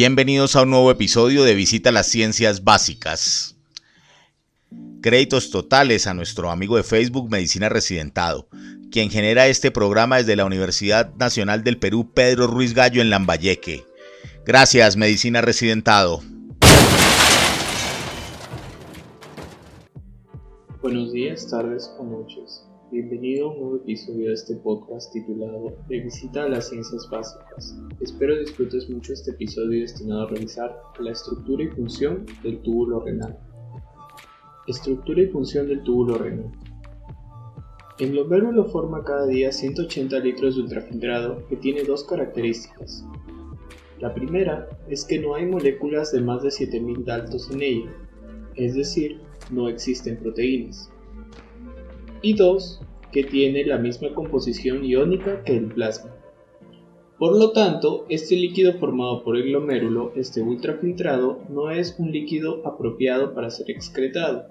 Bienvenidos a un nuevo episodio de Visita a las Ciencias Básicas. Créditos totales a nuestro amigo de Facebook Medicina Residentado, quien genera este programa desde la Universidad Nacional del Perú Pedro Ruiz Gallo en Lambayeque. Gracias, Medicina Residentado. Buenos días, tardes o noches. Bienvenido a un nuevo episodio de este podcast titulado de Visita a las Ciencias Básicas. Espero disfrutes mucho este episodio destinado a revisar la estructura y función del túbulo renal. Estructura y función del túbulo renal. El glomérulo forma cada día 180 litros de ultrafiltrado que tiene dos características. La primera es que no hay moléculas de más de 7000 Daltons en ella, es decir, no existen proteínas. Y dos, que tiene la misma composición iónica que el plasma. Por lo tanto, este líquido formado por el glomérulo, este ultrafiltrado, no es un líquido apropiado para ser excretado.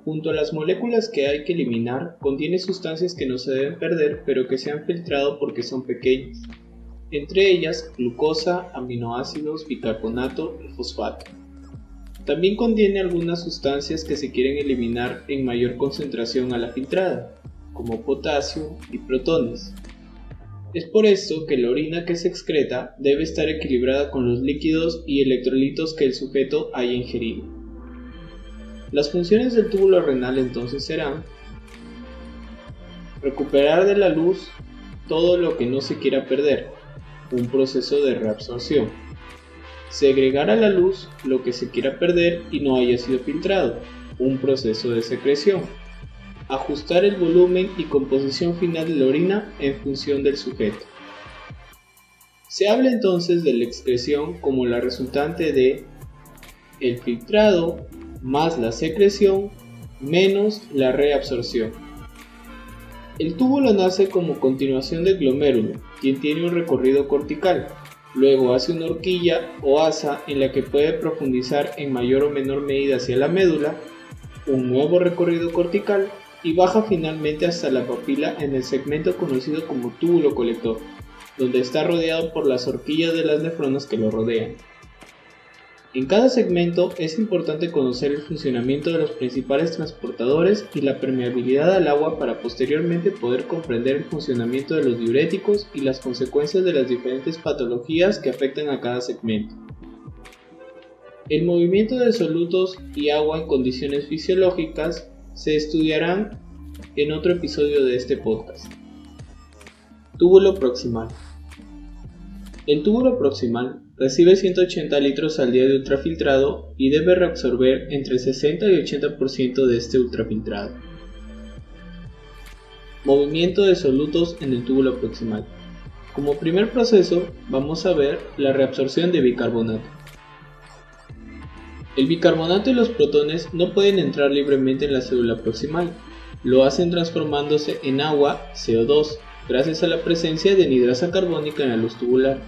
Junto a las moléculas que hay que eliminar, contiene sustancias que no se deben perder, pero que se han filtrado porque son pequeñas. Entre ellas, glucosa, aminoácidos, bicarbonato y fosfato. También contiene algunas sustancias que se quieren eliminar en mayor concentración a la filtrada, como potasio y protones. Es por esto que la orina que se excreta debe estar equilibrada con los líquidos y electrolitos que el sujeto haya ingerido. Las funciones del túbulo renal entonces serán: recuperar de la luz todo lo que no se quiera perder, un proceso de reabsorción. Segregar a la luz lo que se quiera perder y no haya sido filtrado, un proceso de secreción. Ajustar el volumen y composición final de la orina en función del sujeto. Se habla entonces de la excreción como la resultante de el filtrado más la secreción menos la reabsorción. El túbulo nace como continuación del glomérulo, quien tiene un recorrido cortical. Luego hace una horquilla o asa en la que puede profundizar en mayor o menor medida hacia la médula, un nuevo recorrido cortical y baja finalmente hasta la papila en el segmento conocido como túbulo colector, donde está rodeado por las horquillas de las nefronas que lo rodean. En cada segmento es importante conocer el funcionamiento de los principales transportadores y la permeabilidad al agua para posteriormente poder comprender el funcionamiento de los diuréticos y las consecuencias de las diferentes patologías que afectan a cada segmento. El movimiento de solutos y agua en condiciones fisiológicas se estudiarán en otro episodio de este podcast. Túbulo proximal. El túbulo proximal recibe 180 litros al día de ultrafiltrado y debe reabsorber entre 60 y 80% de este ultrafiltrado. Movimiento de solutos en el túbulo proximal. Como primer proceso, vamos a ver la reabsorción de bicarbonato. El bicarbonato y los protones no pueden entrar libremente en la célula proximal. Lo hacen transformándose en agua, CO2, gracias a la presencia de anhidrasa carbónica en la luz tubular.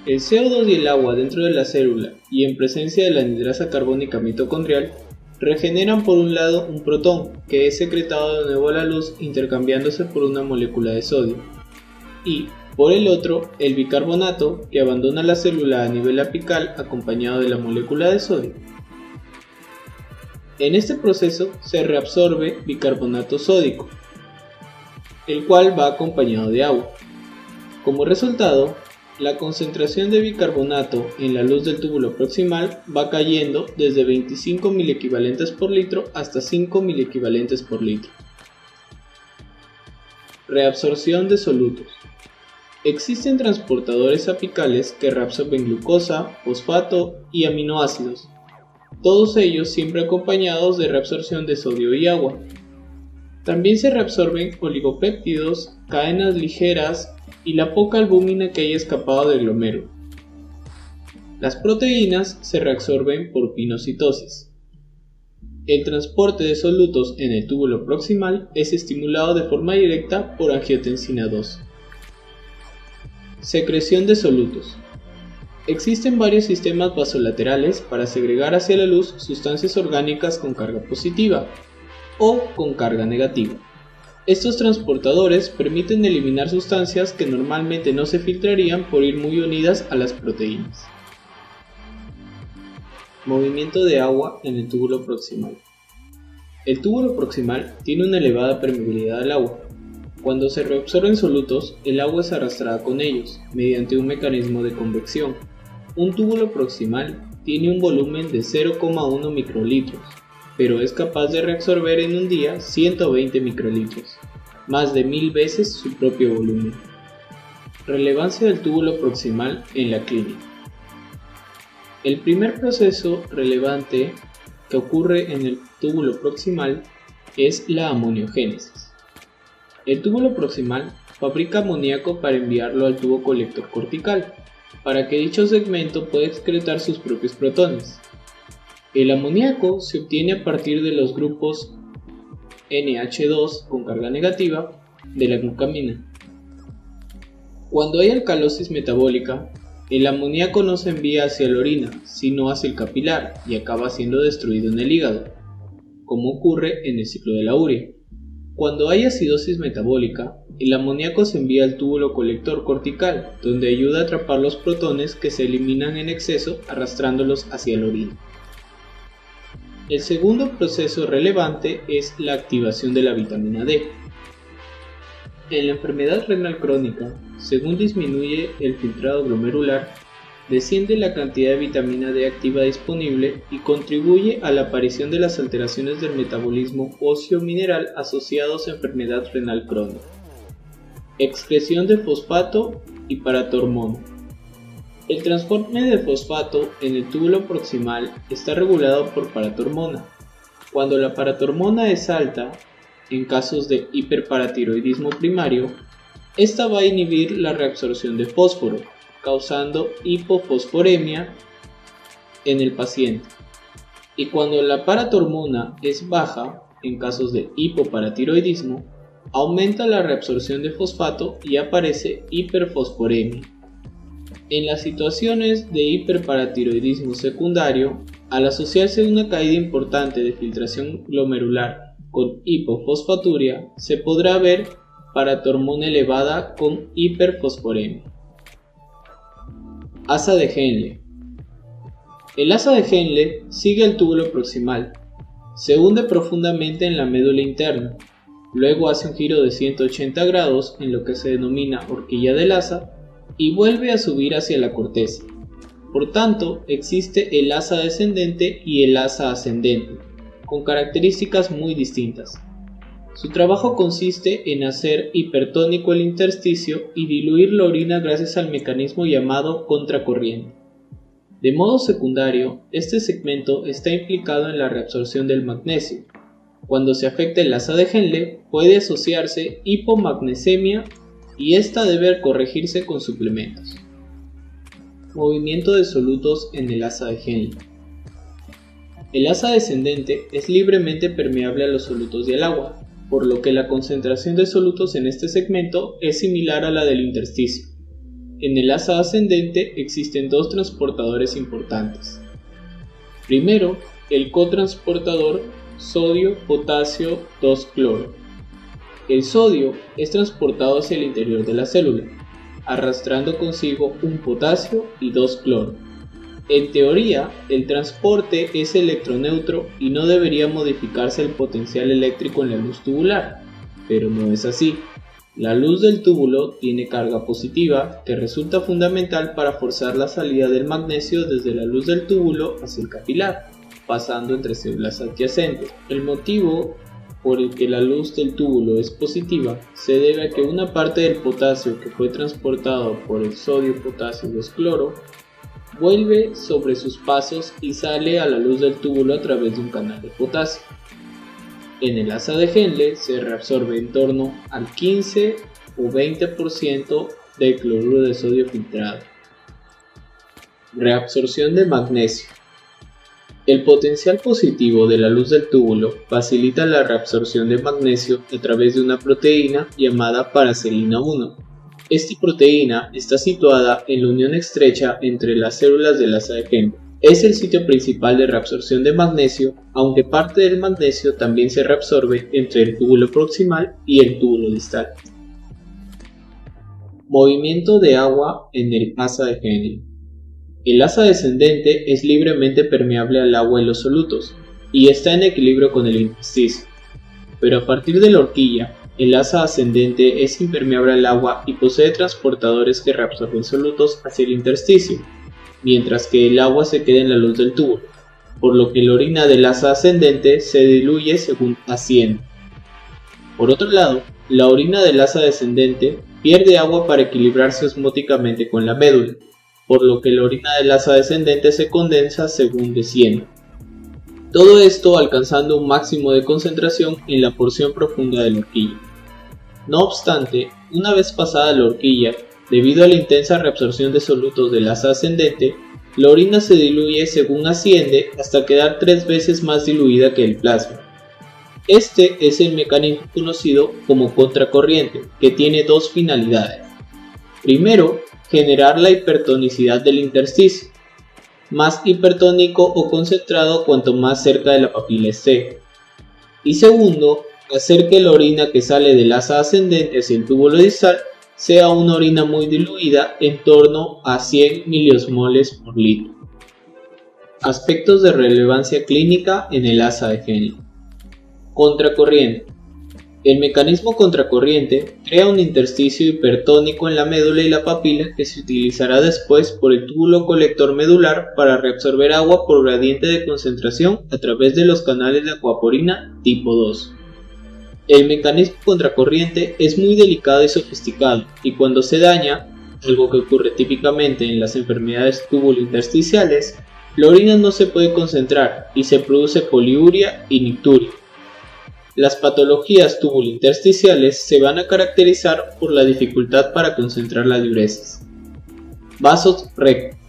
El CO2 y el agua dentro de la célula y en presencia de la anhidrasa carbónica mitocondrial regeneran por un lado un protón que es secretado de nuevo a la luz intercambiándose por una molécula de sodio y por el otro el bicarbonato que abandona la célula a nivel apical acompañado de la molécula de sodio. En este proceso se reabsorbe bicarbonato sódico, el cual va acompañado de agua. Como resultado, la concentración de bicarbonato en la luz del túbulo proximal va cayendo desde 25 milequivalentes por litro hasta 5 milequivalentes por litro. Reabsorción de solutos. Existen transportadores apicales que reabsorben glucosa, fosfato y aminoácidos, todos ellos siempre acompañados de reabsorción de sodio y agua. También se reabsorben oligopéptidos, cadenas ligeras y la poca albúmina que haya escapado del glomérulo. Las proteínas se reabsorben por pinocitosis. El transporte de solutos en el túbulo proximal es estimulado de forma directa por angiotensina 2. Secreción de solutos. Existen varios sistemas vasolaterales para segregar hacia la luz sustancias orgánicas con carga positiva o con carga negativa. Estos transportadores permiten eliminar sustancias que normalmente no se filtrarían por ir muy unidas a las proteínas. Movimiento de agua en el túbulo proximal. El túbulo proximal tiene una elevada permeabilidad al agua. Cuando se reabsorben solutos, el agua es arrastrada con ellos, mediante un mecanismo de convección. Un túbulo proximal tiene un volumen de 0,1 microlitros, pero es capaz de reabsorber en un día 120 microlitros, más de 1000 veces su propio volumen. Relevancia del túbulo proximal en la clínica. El primer proceso relevante que ocurre en el túbulo proximal es la amoniogénesis. El túbulo proximal fabrica amoníaco para enviarlo al tubo colector cortical, para que dicho segmento pueda excretar sus propios protones. El amoníaco se obtiene a partir de los grupos NH2 con carga negativa de la glucamina. Cuando hay alcalosis metabólica, el amoníaco no se envía hacia la orina, sino hacia el capilar y acaba siendo destruido en el hígado, como ocurre en el ciclo de la urea. Cuando hay acidosis metabólica, el amoníaco se envía al túbulo colector cortical, donde ayuda a atrapar los protones que se eliminan en exceso arrastrándolos hacia la orina. El segundo proceso relevante es la activación de la vitamina D. En la enfermedad renal crónica, según disminuye el filtrado glomerular, desciende la cantidad de vitamina D activa disponible y contribuye a la aparición de las alteraciones del metabolismo óseo-mineral asociados a enfermedad renal crónica. Excreción de fosfato y paratormona. El transporte de fosfato en el túbulo proximal está regulado por paratormona. Cuando la paratormona es alta, en casos de hiperparatiroidismo primario, esta va a inhibir la reabsorción de fósforo, causando hipofosforemia en el paciente. Y cuando la paratormona es baja, en casos de hipoparatiroidismo, aumenta la reabsorción de fosfato y aparece hiperfosforemia. En las situaciones de hiperparatiroidismo secundario, al asociarse una caída importante de filtración glomerular con hipofosfaturia, se podrá ver paratormona elevada con hiperfosforemia. Asa de Henle. El asa de Henle sigue el túbulo proximal, se hunde profundamente en la médula interna, luego hace un giro de 180 grados en lo que se denomina horquilla del asa y vuelve a subir hacia la corteza. Por tanto, existe el asa descendente y el asa ascendente, con características muy distintas. Su trabajo consiste en hacer hipertónico el intersticio y diluir la orina gracias al mecanismo llamado contracorriente. De modo secundario, este segmento está implicado en la reabsorción del magnesio. Cuando se afecta el asa de Henle, puede asociarse hipomagnesemia y esta debe corregirse con suplementos. Movimiento de solutos en el asa de Henle. El asa descendente es libremente permeable a los solutos y al agua, por lo que la concentración de solutos en este segmento es similar a la del intersticio. En el asa ascendente existen dos transportadores importantes. Primero, el cotransportador sodio-potasio 2-cloro. El sodio es transportado hacia el interior de la célula, arrastrando consigo un potasio y 2-cloro. En teoría, el transporte es electroneutro y no debería modificarse el potencial eléctrico en la luz tubular, pero no es así. La luz del túbulo tiene carga positiva que resulta fundamental para forzar la salida del magnesio desde la luz del túbulo hacia el capilar, pasando entre células adyacentes. El motivo por el que la luz del túbulo es positiva se debe a que una parte del potasio que fue transportado por el sodio-potasio 2-cloro vuelve sobre sus pasos y sale a la luz del túbulo a través de un canal de potasio. En el asa de Henle se reabsorbe en torno al 15 o 20% del cloruro de sodio filtrado. Reabsorción de magnesio. El potencial positivo de la luz del túbulo facilita la reabsorción de magnesio a través de una proteína llamada paraselina 1. Esta proteína está situada en la unión estrecha entre las células del asa de Henle. Es el sitio principal de reabsorción de magnesio, aunque parte del magnesio también se reabsorbe entre el túbulo proximal y el túbulo distal. Movimiento de agua en el asa de Henle. El asa descendente es libremente permeable al agua y los solutos, y está en equilibrio con el intersticio. Pero a partir de la horquilla, el asa ascendente es impermeable al agua y posee transportadores que reabsorben solutos hacia el intersticio, mientras que el agua se queda en la luz del túbulo, por lo que la orina del asa ascendente se diluye según asciende. Por otro lado, la orina del asa descendente pierde agua para equilibrarse osmóticamente con la médula, por lo que la orina del asa descendente se condensa según desciende. Todo esto alcanzando un máximo de concentración en la porción profunda de la horquilla. No obstante, una vez pasada la horquilla, debido a la intensa reabsorción de solutos del asa ascendente, la orina se diluye según asciende hasta quedar 3 veces más diluida que el plasma. Este es el mecanismo conocido como contracorriente, que tiene dos finalidades. Primero, generar la hipertonicidad del intersticio, más hipertónico o concentrado cuanto más cerca de la papila esté. Y segundo, hacer que la orina que sale del asa ascendente hacia el túbulo distal sea una orina muy diluida en torno a 100 miliosmoles por litro. Aspectos de relevancia clínica en el asa de Henle. Contracorriente. El mecanismo contracorriente crea un intersticio hipertónico en la médula y la papila que se utilizará después por el túbulo colector medular para reabsorber agua por gradiente de concentración a través de los canales de acuaporina tipo 2. El mecanismo contracorriente es muy delicado y sofisticado, y cuando se daña, algo que ocurre típicamente en las enfermedades túbulo-intersticiales, la orina no se puede concentrar y se produce poliuria y nicturia. Las patologías túbulo-intersticiales se van a caracterizar por la dificultad para concentrar la diuresis. Vasos rectos.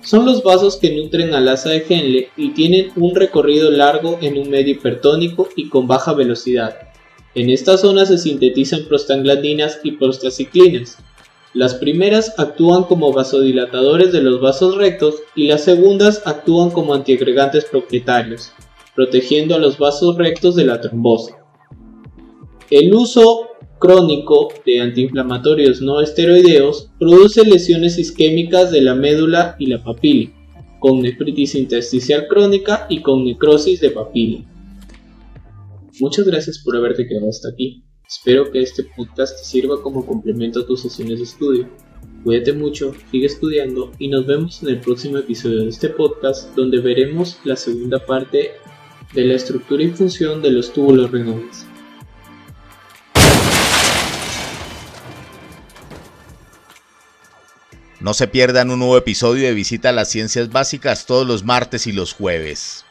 Son los vasos que nutren al asa de Henle y tienen un recorrido largo en un medio hipertónico y con baja velocidad. En esta zona se sintetizan prostaglandinas y prostaciclinas. Las primeras actúan como vasodilatadores de los vasos rectos y las segundas actúan como antiagregantes propietarios, protegiendo a los vasos rectos de la trombosis. El uso crónico de antiinflamatorios no esteroideos produce lesiones isquémicas de la médula y la papila, con nefritis intersticial crónica y con necrosis de papila. Muchas gracias por haberte quedado hasta aquí. Espero que este podcast te sirva como complemento a tus sesiones de estudio. Cuídate mucho, sigue estudiando y nos vemos en el próximo episodio de este podcast, donde veremos la segunda parte de la estructura y función de los túbulos renales. No se pierdan un nuevo episodio de Visita a las Ciencias Básicas todos los martes y los jueves.